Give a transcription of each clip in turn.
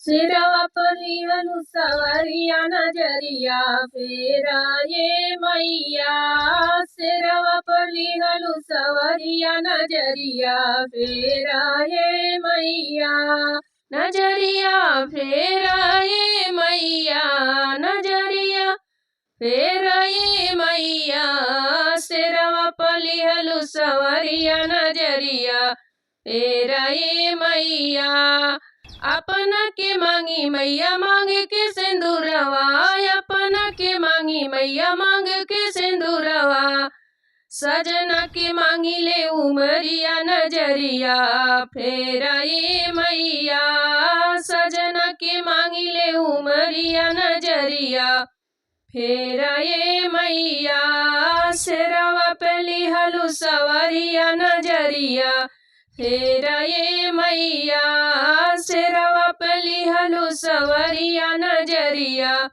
सिरवा पलिहलु सवरिया नजरिया फेरा ये मैया। सिरवा पलिहलु सवरिया नजरिया फेरा ये मैया। नजरिया फेरा ये मैया। नजरिया फेरा ये मैया। सिरवा पलिहलु सवरिया नजरिया फेरा ये मैया। अपना के मांगी मैया मांग के सिंदूरवा। अपना के मांगी मैया मांग के सिंदूरवा। सजना के मांगी ले उमरिया नजरिया फेरा ये मैया। सजना के मांगी ले उमरिया नजरिया फेरा ये मैया। सिरवा पलिहलु सवरिया नजरिया फेरा ये मैया। सिरवा पलिहलु सवरिया नजरिया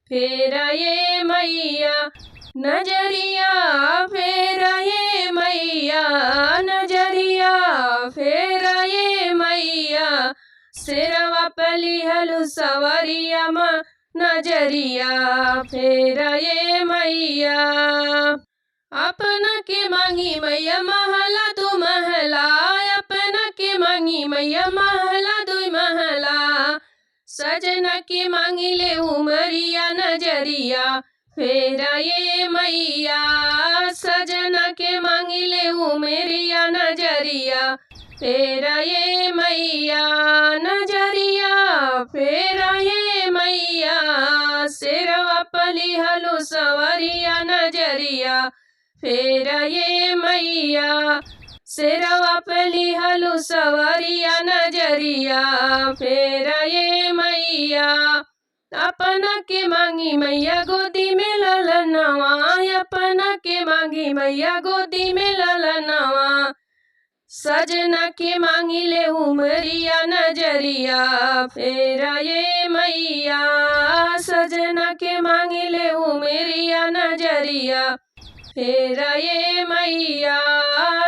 फेरा ये मैया। नजरिया फेरा ये मैया। नजरिया फेरा ये मैया। सिरवा पलिहलु सवरिया नजरिया फेरा ये मैया। अपना के मांगी मैया महला दो महला। अपना के मांगी मैया महला दो महला। सजना के मांगी ले उमरिया नजरिया फेरा ये मैया। सजना के मांगी ले उमरिया नजरिया फेरा ये मैया। नजरिया फेरा ये मैया। सिरवा पलिहलु सवरिया नजरिया फेरा ये मैया। सिरवा पलिहलु सवरिया नजरिया फेरा ये मैया। अपना के मांगी मैया गोदी में ललनवा। अपना के मांगी मैया गोदी में ललनवा। सजना के मांगी ले उमरिया नजरिया फेरा ये मैया। सजना के मांगी ले उमरिया नजरिया फेरा ये मैया।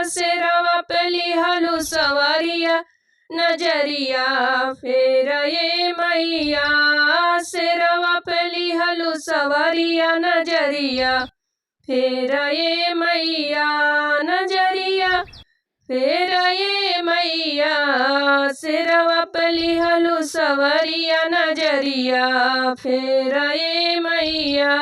सिरवा पलिहलु सवरिया नजरिया फेरा ये मैया। सिरवा पलिहलु सवरिया नजरिया फेरा ये मैया। नजरिया फेरा ये मैया। सिरवा पलिहलु सवरिया नजरिया फेरा ये मैया।